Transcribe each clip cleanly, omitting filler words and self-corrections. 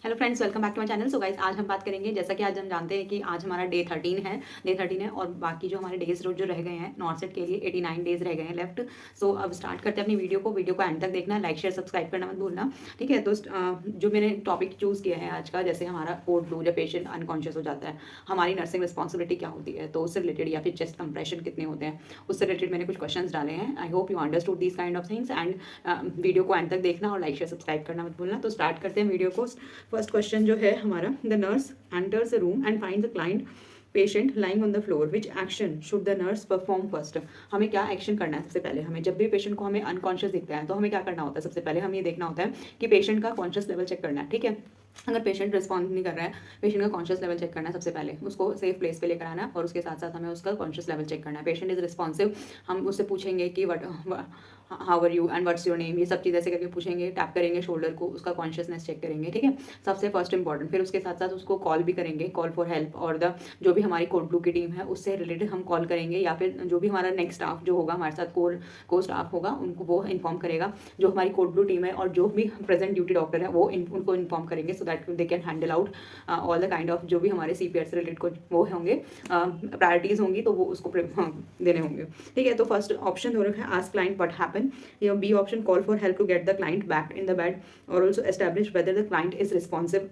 Hello friends, welcome back to my channel. So guys, आज हम बात करेंगे, जैसा कि आज हम जानते हैं कि आज हमारा डे 13 है और बाकी जो हमारे डेज जो रह गए हैं नॉर्थ सेट के लिए 89 डेज रह गए हैं लेफ्ट। सो अब स्टार्ट करते हैं अपनी वीडियो को एंड तक देखना, लाइक शेयर सब्सक्राइब करना मत भूलना, ठीक है। तो जो मैंने टॉपिक चूज़ किया है आज का, जैसे हमारा कोड ब्लू, जब पेशेंट अनकॉन्शियस हो जाता है, हमारी नर्सिंग रिस्पॉन्सिबिलिटी क्या होती है, तो उससे रिलेटेड, या फिर चेस्ट कंप्रेशन कितने होते हैं, उससे रिलेटेड मैंने कुछ क्वेश्चन डाले हैं। I hope you understood this kind of things and video को एंड तक देखना और लाइक शेयर सब्सक्राइब करना मत भूलना। तो स्टार्ट करते हैं वीडियो को। फर्स्ट क्वेश्चन जो है हमारा, the nurse enters the room and finds the client patient lying on the floor, which action should the nurse perform first. हमें क्या एक्शन करना है सबसे पहले? हमें जब भी पेशेंट को हमें अनकॉन्शियस दिखता है तो हमें क्या करना होता है? सबसे पहले हमें ये देखना होता है कि पेशेंट का कॉन्शियस लेवल चेक करना है, ठीक है। अगर पेशेंट रिस्पॉन्ड नहीं कर रहा है, पेशेंट का कॉन्शियस लेवल चेक करना है सबसे पहले, उसको सेफ प्लेस पे लेकर आना है और उसके साथ साथ हमें उसका कॉन्शियस लेवल चेक करना है। पेशेंट इज रिस्पॉन्सिव, हम उससे पूछेंगे कि what how are you and what's your name, ये सब चीज़ ऐसे करके पूछेंगे, टैप करेंगे शोल्डर को, उसका कॉन्शियसनेस चेक करेंगे, ठीक है। सबसे फर्स्ट इंपॉर्टेंट। फिर उसके साथ साथ उसको कॉल भी करेंगे, कॉल फॉर हेल्प, और द जो भी हमारी कोड ब्लू की टीम है उससे रिलेटेड हम कॉल करेंगे, या फिर जो भी हमारा नेक्स्ट स्टाफ जो होगा हमारे साथ को स्टाफ होगा उनको वो इन्फॉर्म करेगा, जो हमारी कोड ब्लू टीम है और जो भी प्रेजेंट ड्यूटी डॉक्टर है वो उनको इन्फॉर्म करेंगे, so that they can handle out all the kind of जो भी हमारे CPR से रिलेटेड को वो होंगे, प्रायोरिटीज़ होंगी तो वो उसको देने होंगे, ठीक है। तो फर्स्ट ऑप्शन हो रखा है आस्क क्लाइंट व्हाट हैपन, या B option call for help to get the client back in the bed, और also establish whether the client is responsive,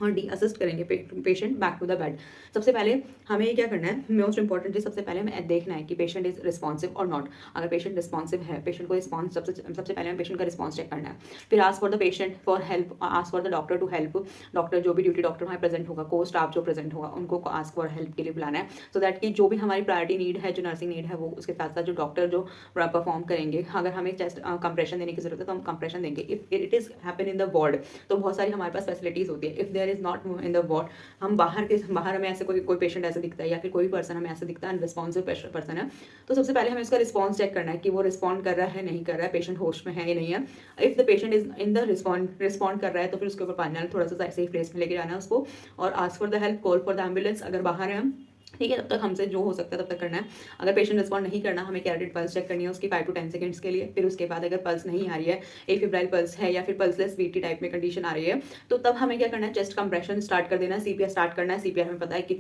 और डी असिस्ट करेंगे patient back to the bed. सबसे पहले हमें क्या करना है, मोस्ट इंपॉर्टेंटली सबसे पहले हमें देखना है कि पेशेंट इज रिस्पॉन्सिव और नॉट। अगर पेशेंट रिस्पॉन्सिव है, पेशेंट को रिस्पॉन्स सबसे पहले हमें पेशेंट का रिस्पॉन्स चेक करना है। फिर ask for the patient for help, ask for the doctor to help, doctor जो भी ड्यूटी डॉक्टर वहाँ प्रेजेंट होगा, को स्टाफ जो प्रेजेंट होगा उनको आस्क फॉर हेल्प के लिए बुलाना है, सो दैट कि जो भी हमारी प्रायोरिटी नीड है, जो नर्सिंग नीड है, वो उसके साथ साथ जो डॉक्टर जो परफॉर्म करेंगे। अगर हमें चेस्ट कंप्रेशन देने की जरूरत है तो हम कंप्रेशन देंगे। If it is happen in the ward तो बहुत सारी हमारे पास फैसिलिटीज होती है। If there is not in the ward, हम बाहर हमें ऐसे कोई पेशेंट ऐसे दिखता है, या फिर कोई पर्सन हमें ऐसे दिखता है अनरिस्पॉन्सिव पर्सन है, तो सबसे पहले हमें उसका रिस्पॉन्स चेक करना है कि वो रिस्पॉन्ड कर रहा है नहीं कर रहा है, पेशेंट होश में है या नहीं है। If the patient is in the respond कर रहा है तो फिर उसके ऊपर पानी थोड़ा सा सेफ प्लेस में लेके जाना है उसको, और ask for the help, call for the ambulance अगर बाहर है हम, ठीक है। तब तक हमसे जो हो सकता है तब तक करना है। अगर पेशेंट रिस्पॉन्ड नहीं करना, हमें कैरेटेड पल्स चेक करनी है उसकी 5 to 10 सेकंड्स के लिए। फिर उसके बाद अगर पल्स नहीं आ रही है, एफिब्राइल पल्स है या फिर पल्सलेस VT टाइप में कंडीशन आ रही है, तो तब हमें क्या करना है, चेस्ट कंप्रेशन स्टार्ट कर देना है, CPR स्टार्ट करना है। CPR हमें पता है कि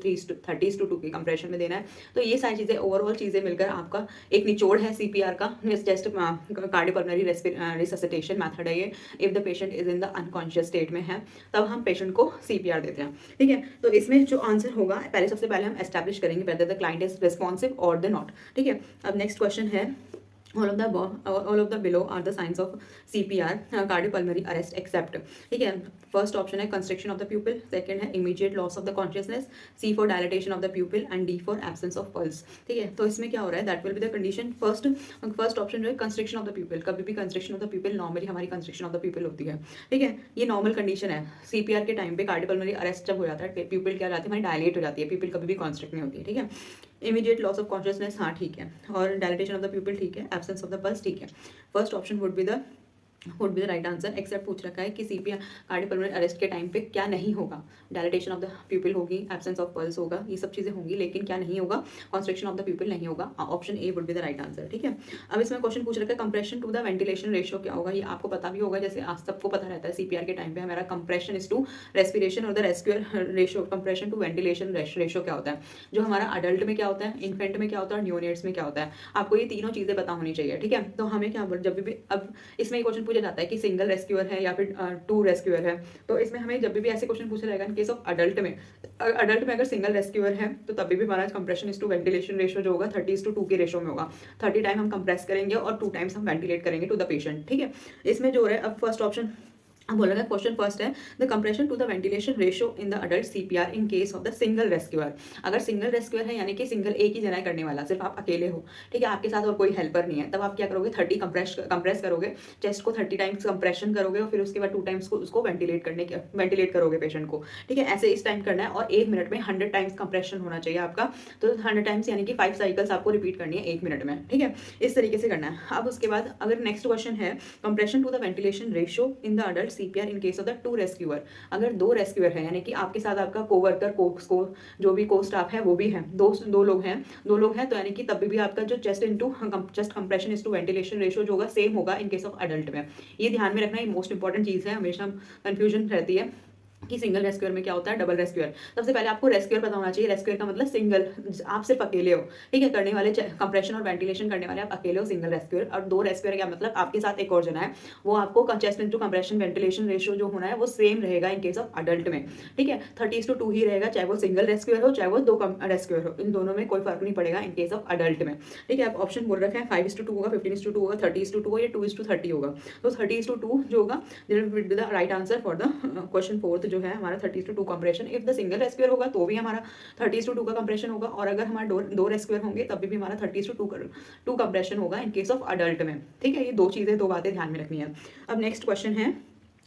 30:2 की कंप्रेशन में देना है। तो ये सारी चीज़ें, ओवरऑल चीज़ें मिलकर आपका एक निचोड़ है CPR का, चेस्ट कार्डियोपल्मोनरी रिससिटेशन मैथड है ये। If the patient is in the unconscious state में है तब हम पेशेंट को CPR देते हैं, ठीक है। तो इसमें जो आंसर होगा, सबसे पहले हम एस्टैब्लिश करेंगे whether the client is responsive or the not, ठीक है। अब नेक्स्ट क्वेश्चन है, all of the below are the signs of CPR, cardiopulmonary arrest except, ठीक है। फर्स्ट ऑप्शन है constriction of the pupil, second है immediate loss of the consciousness, C for dilatation of the pupil and D for absence of pulse, ठीक है। तो इसमें क्या हो रहा है, that will be the condition. First option जो है कंस्ट्रिक्शन ऑफ द प्यूपिल, कभी भी constriction of the pupil, normally हमारी कंस्ट्रिक्शन ऑफ द प्यूपिल होती है, ठीक है। ये नॉर्मल कंडीशन है। CPR के टाइम पे कार्डियोपल्मोनरी अरेस्ट जब हो जाता है, प्यूपिल क्या जाती है, हमारी डायलेट हो जाती है, प्यूपिल कभी भी कॉन्स्ट्रिक्ट नहीं होती है, ठीक है। इमीडिएट लॉस ऑफ कॉन्शियसनेस, हाँ ठीक है, और डायलेटेशन ऑफ द प्यूपिल ठीक है, एब्सेंस ऑफ द पल्स ठीक है। First option would be the right answer. Except पूछ रखा है कि CPR कार्डियोपल्मोनरी अरेस्ट के टाइम पे क्या नहीं होगा, डायलेटेशन ऑफ द प्यूपिल होगी, एब्सेंस ऑफ पल्स होगा, ये सब चीज़ें होंगी, लेकिन क्या नहीं होगा, कॉन्स्ट्रिक्शन ऑफ द प्यूपिल नहीं होगा। Option A would be the right answer, ठीक है। अब इसमें क्वेश्चन पूछ रखा है compression to the ventilation ratio क्या होगा, ये आपको पता भी होगा, जैसे आज सबको पता रहता है CPR के टाइम पे हमारा कंप्रेशन इज टू रेस्पिरेशन, और the rescuer ratio compression to ventilation ratio क्या होता है, जो हमारा अडल्ट में क्या होता है, इन्फेंट में क्या होता है, और न्यूनेट्स में क्या होता है। आपको ये तीनों चीज़ें पता होनी चाहिए, ठीक है। तो हमें क्या, जब भी अब इसमें क्वेश्चन पूछा जाता है कि सिंगल रेस्क्यूअर है या फिर 2 रेस्क्यूअर है, तो इसमें हमें जब भी ऐसे क्वेश्चन पूछा जाएगा इन केस ऑफ अडल्ट में, अगर सिंगल रेस्क्यूअर है तो तभी भी हमारा compression is to ventilation ratio जो होगा 30:2 के रेशियो में होगा। 30 टाइम हम कंप्रेस करेंगे और 2 टाइम्स हम वेंटिलेट करेंगे टू द पेशेंट, ठीक है। इसमें जो हो रहा है, अब फर्स्ट ऑप्शन अब बोला गया, क्वेश्चन फर्स्ट है the compression to the ventilation ratio in the adult CPR in case of the single rescuer. अगर सिंगल रेस्क्यूअर है, यानी कि सिंगल एक ही जना करने वाला, सिर्फ आप अकेले हो, ठीक है, आपके साथ और कोई हेल्पर नहीं है, तब आप क्या करोगे, 30 कंप्रेस करोगे, चेस्ट को 30 टाइम्स कंप्रेशन करोगे, और फिर उसके बाद 2 टाइम्स को उसको वेंटिलेट करोगे पेशेंट को, ठीक है। ऐसे इस टाइम करना है, और 1 मिनट में 100 टाइम्स कंप्रेशन होना चाहिए आपका, तो 100 टाइम्स यानी कि 5 साइकिल्स आपको रिपीट करनी है 1 मिनट में, ठीक है। इस तरीके से करना है। अब उसके बाद अगर नेक्स्ट क्वेश्चन है compression to the ventilation ratio in the adult CPR in case of the 2 rescuer. अगर 2 रेस्क्यूअर है, यानी कि आपके साथ आपका कोवर्कर जो भी को स्टाफ है वो भी है, दो लोग हैं, तो यानी कि तब भी आपका जो chest compression is to ventilation ratio जो होगा सेम होगा इन केस ऑफ अडल्ट में। ये ध्यान में रखना, ये मोस्ट इंपॉर्टेंट चीज़ है, हमेशा कंफ्यूजन रहती है। कि सिंगल रेस्क्यूअर में क्या होता है, डबल रेस्क्यूअर। सबसे पहले आपको रेस्क्यूअर पता होना चाहिए। रेस्क्यूअर का मतलब सिंगल, आप सिर्फ अकेले हो, ठीक है। करने वाले कंप्रेशन और वेंटिलेशन करने वाले आप अकेले हो, सिंगल रेस्क्यूअर। और दो रेस्क्यूअर क्या मतलब आपके साथ एक और जना है, वो आपको chest into compression ventilation ratio जो होना है वो सेम रहेगा इन केस ऑफ अडल्ट में, ठीक है। 30:2 ही रहेगा, चाहे वो सिंगल रेस्क्यूअर हो चाहे वो दो रेस्क्यूअर हो, इन दोनों में कोई फर्क नहीं पड़ेगा इन केस ऑफ अडल्ट में, ठीक है। आप ऑप्शन बोल रखे हैं 5:2 होगा, 15:2 होगा, 30:2 होगा या 2:30 होगा। तो 30:2 जो होगा the right answer for the question fourth जो है हमारा 30:2 compression. If the single rescuer होगा तो भी हमारा 30:2 का कंप्रेशन होगा, और अगर हमारा दो रेस्क्यूअर होंगे तब भी हमारा 30:2 कंप्रेशन होगा इन केस ऑफ अडल्ट में, ठीक है। ये दो चीज़ें, दो बातें ध्यान में रखनी है। अब नेक्स्ट क्वेश्चन है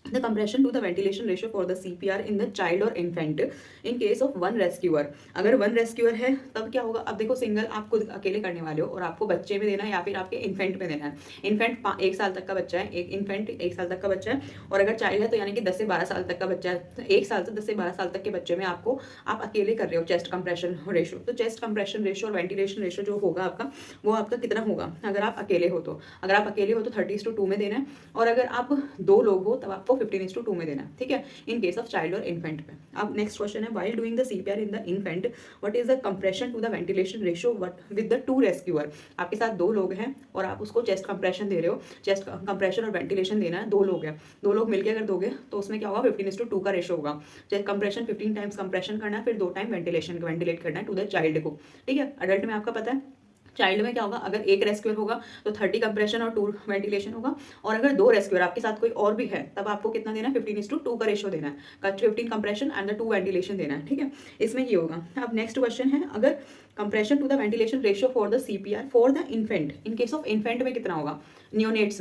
the compression to the ventilation ratio for the CPR in the child or infant in case of one rescuer। अगर वन रेस्क्यूअर है तब क्या होगा। अब देखो सिंगल आप खुद अकेले करने वाले हो और आपको बच्चे में देना है या फिर आपके इन्फेंट में देना है। इन्फेंट 1 साल तक का बच्चा है, एक इन्फेंट 1 साल तक का बच्चा है, और अगर चाइल्ड है तो यानी कि 10 से 12 साल तक का बच्चा है। तो 1 साल से 10 से 12 साल तक के बच्चे में आपको आप अकेले कर रहे हो चेस्ट कंप्रेशन रेशियो। तो चेस्ट कंप्रेशन रेशियो और वेंटिलेशन रेशियो जो होगा आपका, वो आपका कितना होगा अगर आप अकेले हो तो। अगर आप अकेले हो तो 30:2 में देना है, और अगर आप 2 लोग हो तब आपको 15:2 में देना है, ठीक है, इन केस ऑफ चाइल्ड और इन्फेंट में। अब नेक्स्ट क्वेश्चन है while doing the CPR in the infant what is the compression to the ventilation ratio what with the 2 rescuer. आपके साथ 2 लोग हैं और आप उसको चेस्ट कंप्रेशन दे रहे हो, चेस्ट कंप्रेशन और वेंटिलेशन देना है, 2 लोग हैं, 2 लोग मिलकर अगर दोगे तो उसमें क्या होगा 15:2 का रेशियो होगा। चेस्ट कंप्रेशन 15 टाइम्स कंप्रेशन करना है, फिर 2 टाइम वेंटिलेट करना है टू द चाइल्ड को, ठीक है। अडल्ट में आपका पता है चाइल्ड में क्या होगा, अगर एक रेस्क्यूअर होगा तो 30 कंप्रेशन और 2 वेंटिलेशन होगा, और अगर 2 रेस्क्यूअर आपके साथ कोई और भी है तब आपको कितना देना है 15:2 का रेशियो देना है, 15 कंप्रेशन एंड द 2 वेंटिलेशन देना है, ठीक है। इसमें ये होगा। अब नेक्स्ट क्वेश्चन है अगर compression to the ventilation ratio for the CPR for the infant, in case of infant में कितना होगा, नियोनेट्स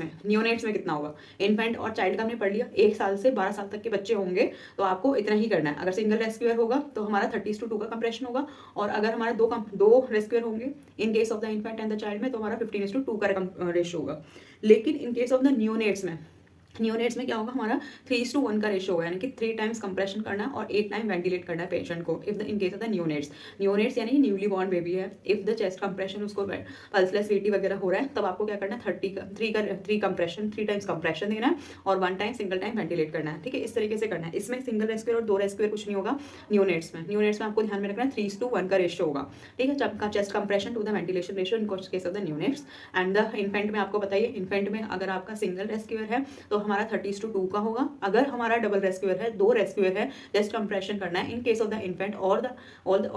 में कितना होगा। इन्फेंट और चाइल्ड का हमने पढ़ लिया, 1 साल से 12 साल तक के बच्चे होंगे तो आपको इतना ही करना है। अगर सिंगल रेस्क्यूअर होगा तो हमारा 30:2 का कंप्रेशन होगा, और अगर हमारा दो रेस्क्यूअर होंगे इन case of the infant and the child में तो हमारा 15:2 का रेशियो होगा। लेकिन इन केस ऑफ द नियोनेट्स में क्या होगा, हमारा 3:1 का रेशियो होगा, यानी कि 3 टाइम्स कंप्रेशन करना है और 8 टाइम वेंटिलेट करना है पेशेंट को। If the in case of the neonates यानी कि न्यूली बॉर्न बेबी है, इफ द चेस्ट कंप्रेशन उसको पल्सलेस वीटी वगैरह हो रहा है तब आपको क्या करना है 3 टाइम्स कंप्रेशन देना है और 1 टाइम सिंगल टाइम वेंटिलेट करना है, ठीक है। इस तरीके से करना है। इसमें सिंगल रेस्क्यूअर और 2 रेस्क्यूअर कुछ नहीं होगा। नियोनेट्स में आपको ध्यान में रखना है 3:1 का रेशियो होगा, ठीक है। जब का chest compression to the ventilation ratio in case of the neonates and the infant में आपको बताइए, इन्फेंट में अगर आपका सिंगल रेस्क्यूअर है तो हमारा 30:2 का होगा। अगर हमारा डबल रेस्क्यूअर है, 2 रेस्क्यूअर है, चेस्ट कंप्रेशन करना है in case of the infant और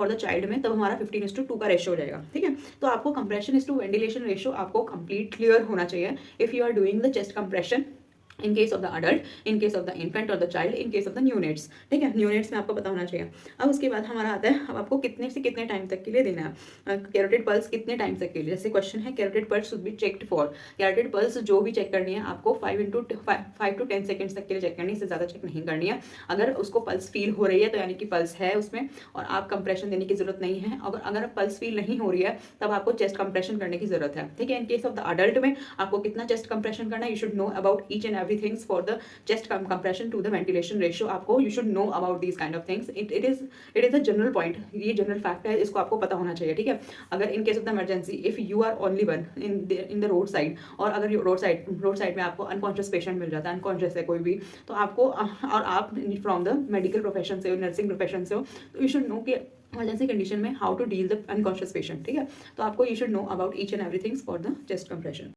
द चाइल्ड में, तब हमारा 15:2 का रेशियो हो जाएगा, ठीक है। तो आपको compression is to ventilation ratio आपको कंप्लीट क्लियर होना चाहिए if you are doing the chest compression in case of the adult, in case of the infant और the child, in case of the neonates, ठीक है। Neonates में आपको पता होना चाहिए। अब उसके बाद हमारा आता है अब आपको कितने से कितने टाइम तक के लिए देना है कैरोटिड पल्स, कितने टाइम तक के लिए। जैसे क्वेश्चन है carotid pulse should be checked for, carotid pulse जो भी चेक करनी है आपको 5 to 10 सेकंड्स तक के लिए चेक करनी है, इससे ज़्यादा चेक नहीं करनी है। अगर उसको पल्स फील हो रही है तो यानी कि पल्स है उसमें और आप कंप्रेशन देने की जरूरत नहीं है। अगर पल्स फील नहीं हो रही है तब आपको चेस्ट कंप्रेशन करने की जरूरत है, ठीक है। In case of the adult में आपको कितना चेस्ट कंप्रेशन करना है, you should know about each and every things for the chest compression to the ventilation ratio। आपको you should know about these kind of things। it is a general point, ये general fact है, इसको आपको पता होना चाहिए, ठीक है। अगर in case of the emergency if you are only one in the road side, और अगर रोड साइड में आपको अनकॉन्शियस पेशेंट मिल जाता है, अनकॉन्शियस है कोई भी, तो आपको और आप फ्रॉम द मेडिकल प्रोफेशन से हो, नर्सिंग प्रोफेशन से हो, तो यू शुड नो कि इमरजेंसी कंडीशन में how to deal the unconscious patient, ठीक है। तो आपको you should know about each and everything for the chest compression.